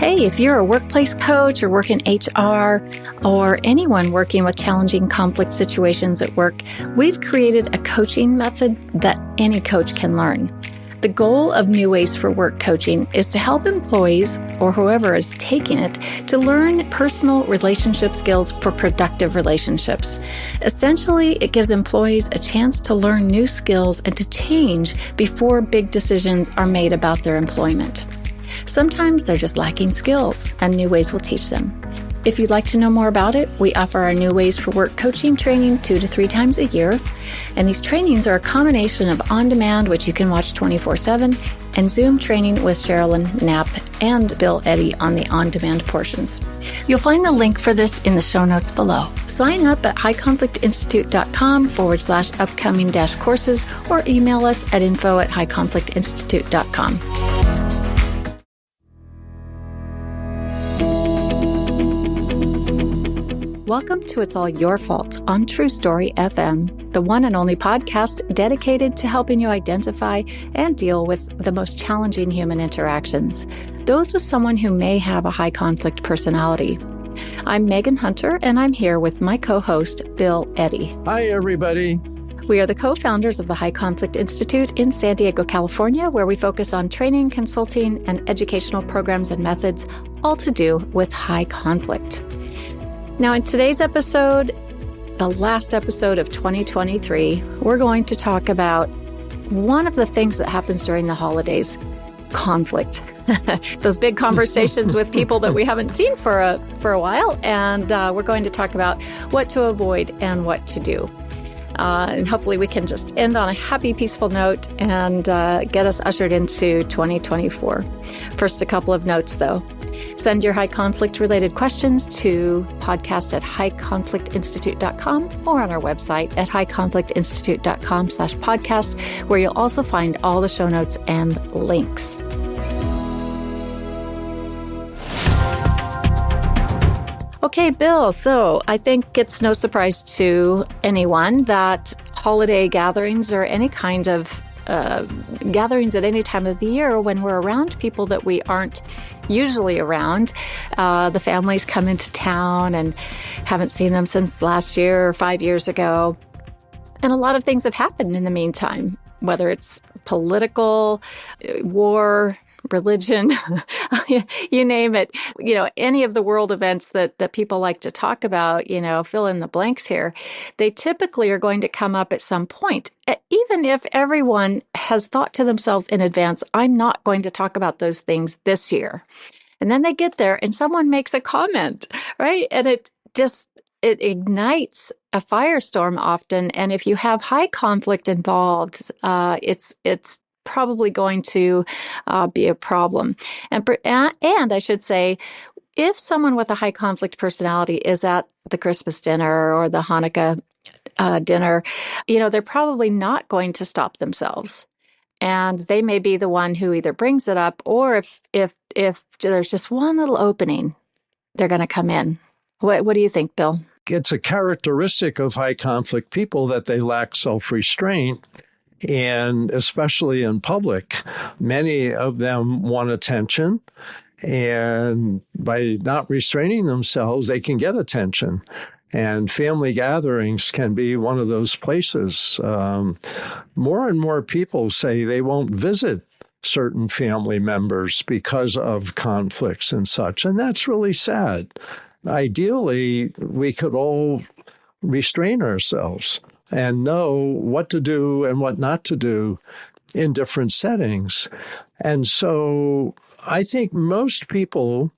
Hey, if you're a workplace coach or work in HR or anyone working with challenging conflict situations at work, we've created a coaching method that any coach can learn. The goal of New Ways for Work coaching is to help employees or whoever is taking it to learn personal relationship skills for productive relationships. Essentially, it gives employees a chance to learn new skills and to change before big decisions are made about their employment. Sometimes they're just lacking skills, and New Ways will teach them. If you'd like to know more about it, we offer our New Ways for Work coaching training 2 to 3 times a year. And these trainings are a combination of on-demand, which you can watch 24/7, and Zoom training with Sherilyn Knapp and Bill Eddy on the on-demand portions. You'll find the link for this in the show notes below. Sign up at highconflictinstitute.com/upcoming-courses or email us at info@highconflictinstitute.com. Welcome to It's All Your Fault on True Story FM, the one and only podcast dedicated to helping you identify and deal with the most challenging human interactions, those with someone who may have a high conflict personality. I'm Megan Hunter, and I'm here with my co-host, Bill Eddy. Hi, everybody. We are the co-founders of the High Conflict Institute in San Diego, California, where we focus on training, consulting, and educational programs and methods, all to do with high conflict. Now, in today's episode, the last episode of 2023, we're going to talk about one of the things that happens during the holidays, conflict. Those big conversations with people that we haven't seen for a while, and we're going to talk about what to avoid and what to do. And hopefully we can just end on a happy, peaceful note and get us ushered into 2024. First, a couple of notes, though. Send your high conflict related questions to podcast@highconflictinstitute.com or on our website at highconflictinstitute.com/podcast, where you'll also find all the show notes and links. Okay, Bill, so I think it's no surprise to anyone that holiday gatherings or any kind of gatherings at any time of the year when we're around people that we aren't usually around. The families come into town and haven't seen them since last year or 5 years ago. And a lot of things have happened in the meantime, whether it's political, war, religion, you name it, any of the world events that people like to talk about, fill in the blanks here. They typically are going to come up at some point, even if everyone has thought to themselves in advance, I'm not going to talk about those things this year. And then they get there and someone makes a comment, right? And it ignites a firestorm often. And if you have high conflict involved, it's probably going to be a problem. And I should say, if someone with a high conflict personality is at the Christmas dinner or the Hanukkah dinner, they're probably not going to stop themselves. And they may be the one who either brings it up, or if there's just one little opening, they're going to come in. What do you think, Bill? It's a characteristic of high conflict people that they lack self-restraint. And especially in public, many of them want attention. And by not restraining themselves, they can get attention. And family gatherings can be one of those places. More and more people say they won't visit certain family members because of conflicts and such. And that's really sad. Ideally, we could all restrain ourselves and know what to do and what not to do in different settings. And so I think most people,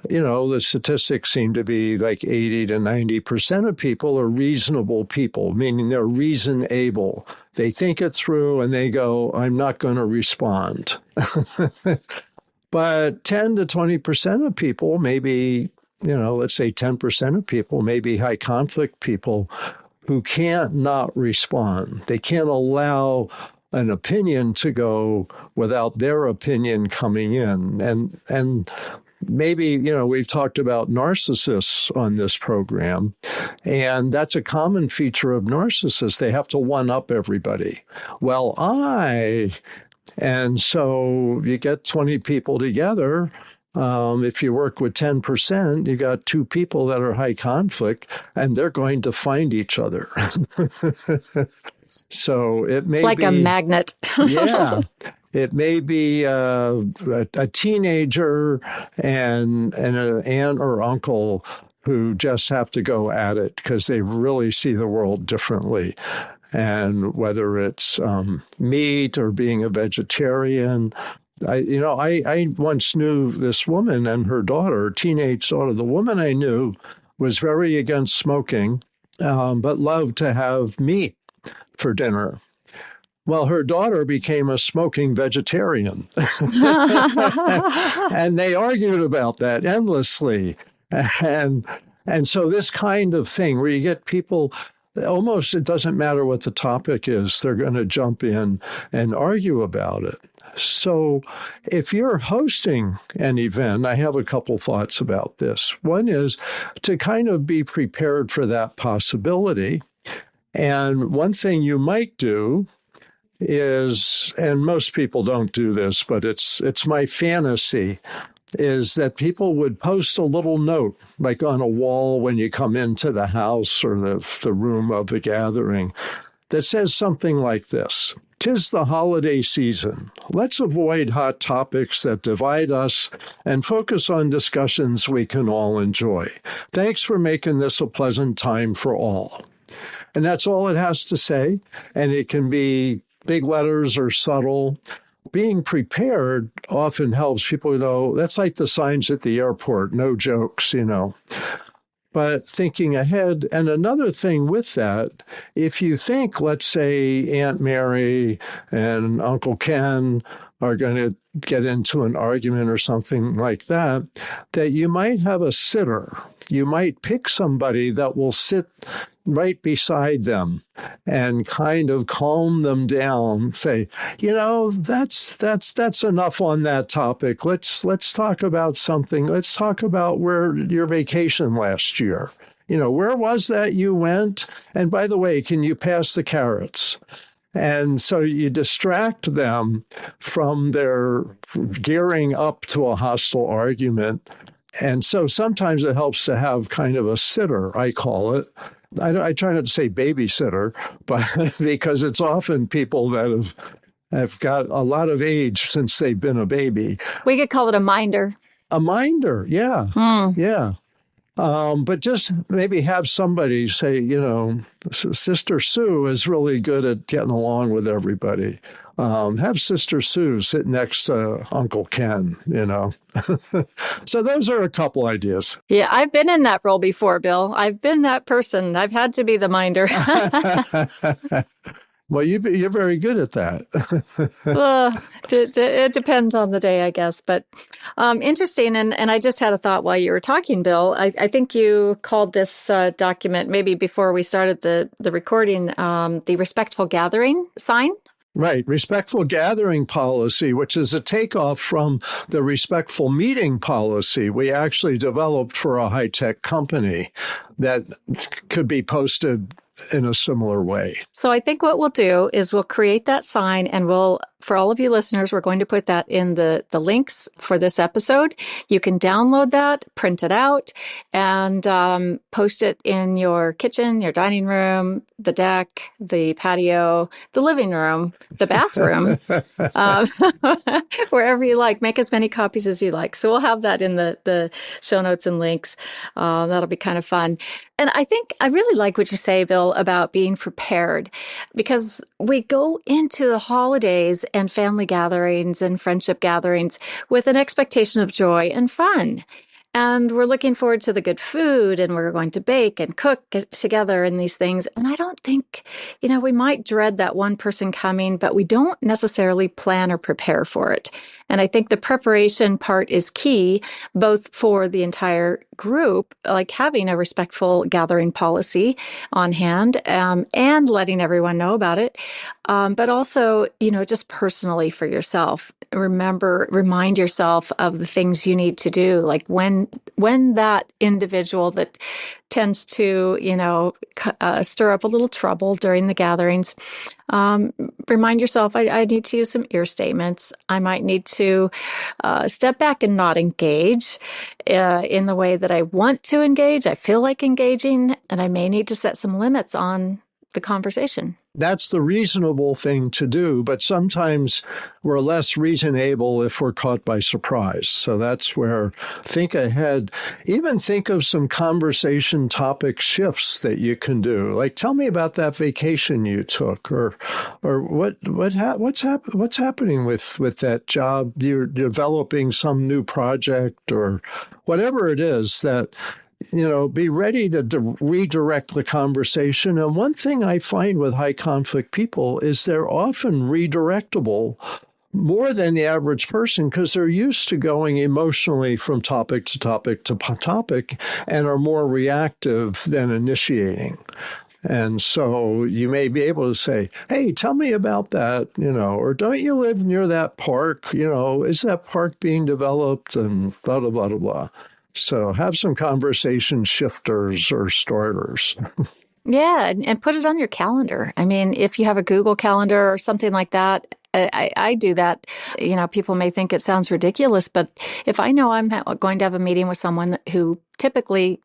the statistics seem to be like 80 to 90% of people are reasonable people, meaning they're reason-able. They think it through and they go, I'm not going to respond. But 10 to 20% of people, maybe, let's say 10% of people, maybe high conflict people, who can't not respond. They can't allow an opinion to go without their opinion coming in. And maybe, we've talked about narcissists on this program, and that's a common feature of narcissists. They have to one-up everybody. And so you get 20 people together, If you work with 10%, you got two people that are high conflict, and they're going to find each other. So it may like be a magnet. yeah. It may be a teenager and an aunt or uncle who just have to go at it because they really see the world differently. And whether it's meat or being a vegetarian, I once knew this woman and her daughter, teenage daughter. The woman I knew was very against smoking, but loved to have meat for dinner. Well, her daughter became a smoking vegetarian. And they argued about that endlessly. And and so this kind of thing where you get people almost, it doesn't matter what the topic is, they're going to jump in and argue about it. So if you're hosting an event, I have a couple thoughts about this. One is to kind of be prepared for that possibility. And one thing you might do is, and most people don't do this, but it's my fantasy, is that people would post a little note, like on a wall when you come into the house or the room of the gathering, that says something like this: "'Tis the holiday season. Let's avoid hot topics that divide us and focus on discussions we can all enjoy. Thanks for making this a pleasant time for all." And that's all it has to say. And it can be big letters or subtle. Being prepared often helps people that's like the signs at the airport, no jokes, But thinking ahead, and another thing with that, if you think, let's say, Aunt Mary and Uncle Ken are going to get into an argument or something like that, that you might have a sitter. You might pick somebody that will sit right beside them and kind of calm them down, say, that's enough on that topic. Let's talk about something. Let's talk about where your vacation last year. Where was that you went? And by the way, can you pass the carrots? And so you distract them from their gearing up to a hostile argument. And so sometimes it helps to have kind of a sitter, I call it. I try not to say babysitter, but because it's often people that have got a lot of age since they've been a baby. We could call it a minder. A minder, yeah. Yeah. But just maybe have somebody say, Sister Sue is really good at getting along with everybody. Have Sister Sue sit next to Uncle Ken, So those are a couple ideas. Yeah, I've been in that role before, Bill. I've been that person. I've had to be the minder. Well, you're very good at that. It depends on the day, I guess. But interesting. And I just had a thought while you were talking, Bill. I think you called this document, maybe before we started the recording, the respectful gathering sign. Right. Respectful gathering policy, which is a takeoff from the respectful meeting policy we actually developed for a high-tech company that could be posted in a similar way. So I think what we'll do is we'll create that sign, and for all of you listeners, we're going to put that in the links for this episode. You can download that, print it out, and post it in your kitchen, your dining room, the deck, the patio, the living room, the bathroom, wherever you like. Make as many copies as you like. So we'll have that in the show notes and links. That'll be kind of fun. And I think I really like what you say, Bill, about being prepared, because we go into the holidays and family gatherings and friendship gatherings with an expectation of joy and fun. And we're looking forward to the good food, and we're going to bake and cook together and these things. And I don't think, we might dread that one person coming, but we don't necessarily plan or prepare for it. And I think the preparation part is key, both for the entire group, like having a respectful gathering policy on hand, and letting everyone know about it. But also, just personally for yourself, remind yourself of the things you need to do. Like when when that individual that tends to, stir up a little trouble during the gatherings, remind yourself, I need to use some ear statements. I might need to step back and not engage in the way that I want to engage. I feel like engaging, and I may need to set some limits on the conversation. That's the reasonable thing to do, but sometimes we're less reasonable if we're caught by surprise. So that's where think ahead. Even think of some conversation topic shifts that you can do. Like, tell me about that vacation you took, or what's happening with that job. You're developing some new project, or whatever it is that. Be ready to redirect the conversation. And one thing I find with high conflict people is they're often redirectable more than the average person because they're used to going emotionally from topic to topic to topic and are more reactive than initiating. And so you may be able to say, hey, tell me about that, or don't you live near that park? Is that park being developed? And blah, blah, blah, blah, blah. So have some conversation shifters or starters. Yeah, and put it on your calendar. I mean, if you have a Google Calendar or something like that, I do that. People may think it sounds ridiculous, but if I know I'm going to have a meeting with someone who typically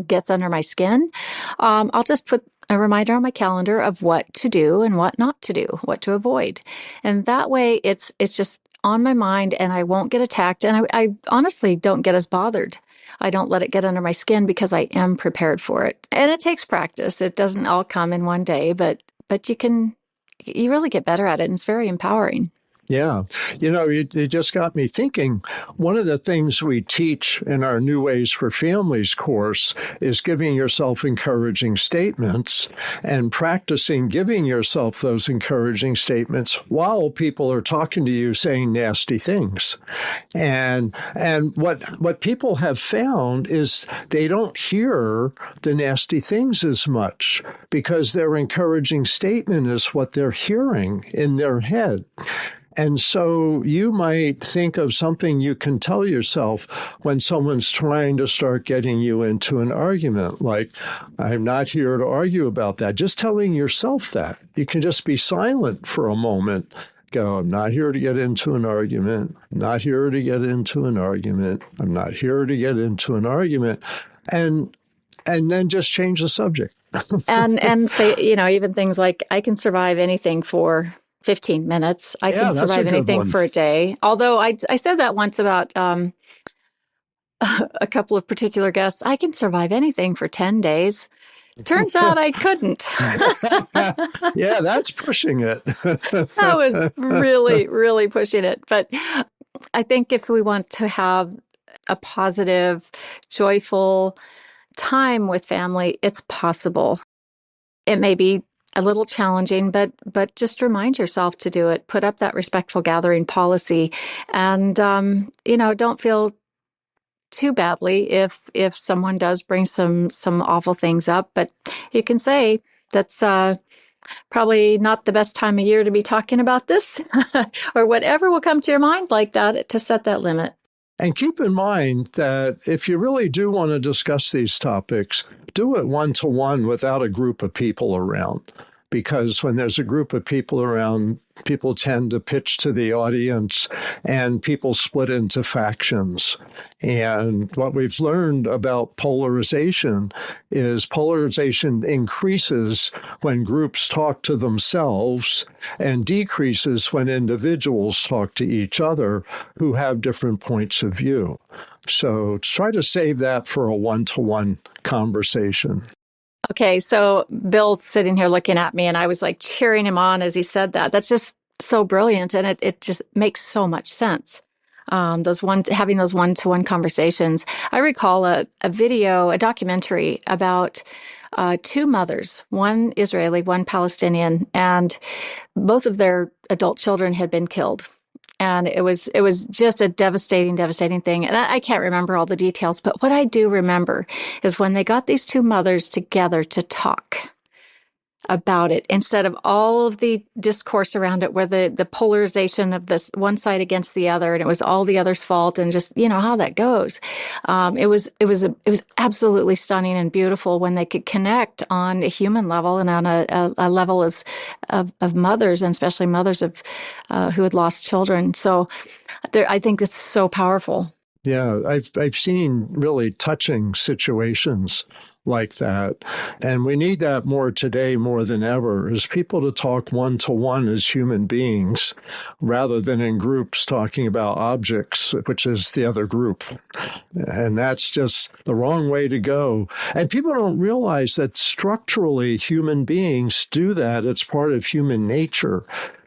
gets under my skin, I'll just put a reminder on my calendar of what to do and what not to do, what to avoid. And that way it's just on my mind and I won't get attacked. And I honestly don't get as bothered. I don't let it get under my skin because I am prepared for it. And it takes practice. It doesn't all come in one day, but you really get better at it. And it's very empowering. Yeah. You just got me thinking. One of the things we teach in our New Ways for Families course is giving yourself encouraging statements and practicing giving yourself those encouraging statements while people are talking to you saying nasty things. And what people have found is they don't hear the nasty things as much because their encouraging statement is what they're hearing in their head. And so you might think of something you can tell yourself when someone's trying to start getting you into an argument, like, I'm not here to argue about that. Just telling yourself that. You can just be silent for a moment. Go, I'm not here to get into an argument. I'm not here to get into an argument. I'm not here to get into an argument. And then just change the subject. and say, even things like, I can survive anything for 15 minutes. I can survive anything for a day. Although I said that once about a couple of particular guests. I can survive anything for 10 days. Turns out I couldn't. Yeah, that's pushing it. That was really, really pushing it. But I think if we want to have a positive, joyful time with family, it's possible. It may be a little challenging, but just remind yourself to do it. Put up that respectful gathering policy, and don't feel too badly if someone does bring some awful things up. But you can say that's probably not the best time of year to be talking about this, or whatever will come to your mind like that to set that limit. And keep in mind that if you really do want to discuss these topics, do it one-to-one without a group of people around. Because when there's a group of people around, people tend to pitch to the audience and people split into factions. And what we've learned about polarization is polarization increases when groups talk to themselves and decreases when individuals talk to each other who have different points of view. So try to save that for a one-to-one conversation. Okay, so Bill's sitting here looking at me and I was like cheering him on as he said that. That's just so brilliant, and it just makes so much sense. Having those one-to-one conversations. I recall a documentary about two mothers, one Israeli, one Palestinian, and both of their adult children had been killed. And it was just a devastating thing. And I can't remember all the details, but what I do remember is when they got these two mothers together to talk about it instead of all of the discourse around it where the polarization of this one side against the other and it was all the other's fault and just, how that goes. It was absolutely stunning and beautiful when they could connect on a human level and on a level of mothers, and especially mothers of who had lost children. So I think it's so powerful. Yeah, I've seen really touching situations like that. And we need that more today more than ever, is people to talk one-to-one as human beings rather than in groups talking about objects, which is the other group. And that's just the wrong way to go. And people don't realize that structurally human beings do that. It's part of human nature.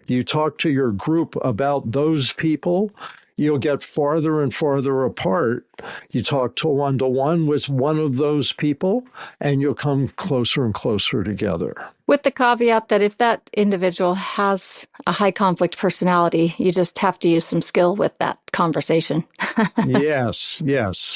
You talk to your group about those people, you'll get farther and farther apart. You talk to one-to-one with one of those people, and you'll come closer and closer together. With the caveat that if that individual has a high conflict personality, you just have to use some skill with that conversation. Yes.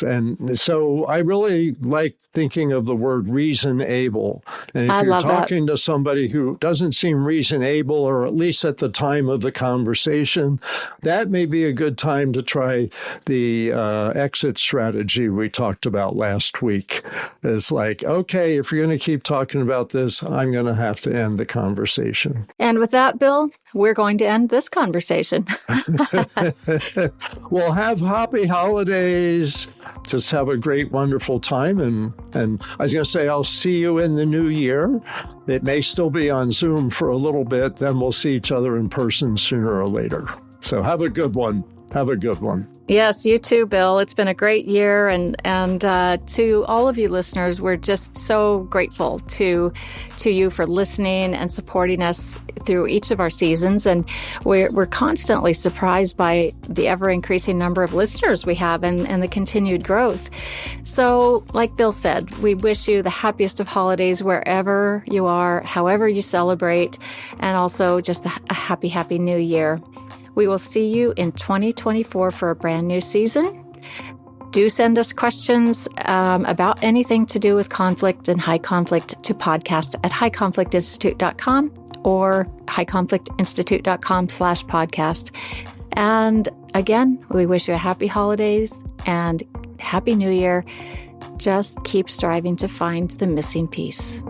And so I really like thinking of the word reasonable. And if you're talking to somebody who doesn't seem reasonable, or at least at the time of the conversation, that may be a good time to try the exit strategy we talked about last week. It's like, okay, if you're going to keep talking about this, I'm going to have to end the conversation. And with that, Bill, we're going to end this conversation. Well, have happy holidays. Just have a great, wonderful time. And I was going to say, I'll see you in the new year. It may still be on Zoom for a little bit. Then we'll see each other in person sooner or later. So have a good one. Have a good one. Yes, you too, Bill. It's been a great year. And to all of you listeners, we're just so grateful to you for listening and supporting us through each of our seasons. And we're constantly surprised by the ever-increasing number of listeners we have and the continued growth. So, like Bill said, we wish you the happiest of holidays wherever you are, however you celebrate, and also just a happy, happy new year. We will see you in 2024 for a brand new season. Do send us questions about anything to do with conflict and high conflict to podcast@highconflictinstitute.com or highconflictinstitute.com/podcast. And again, we wish you a happy holidays and happy new year. Just keep striving to find the missing piece.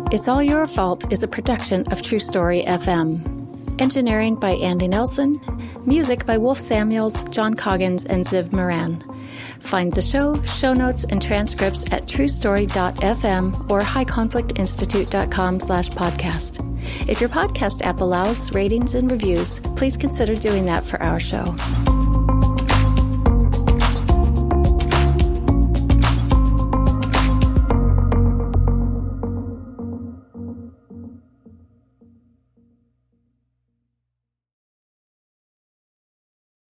It's All Your Fault is a production of True Story FM. Engineering by Andy Nelson. Music by Wolf Samuels, John Coggins, and Ziv Moran. Find the show notes, and transcripts at truestory.fm or highconflictinstitute.com/podcast. If your podcast app allows ratings and reviews, please consider doing that for our show.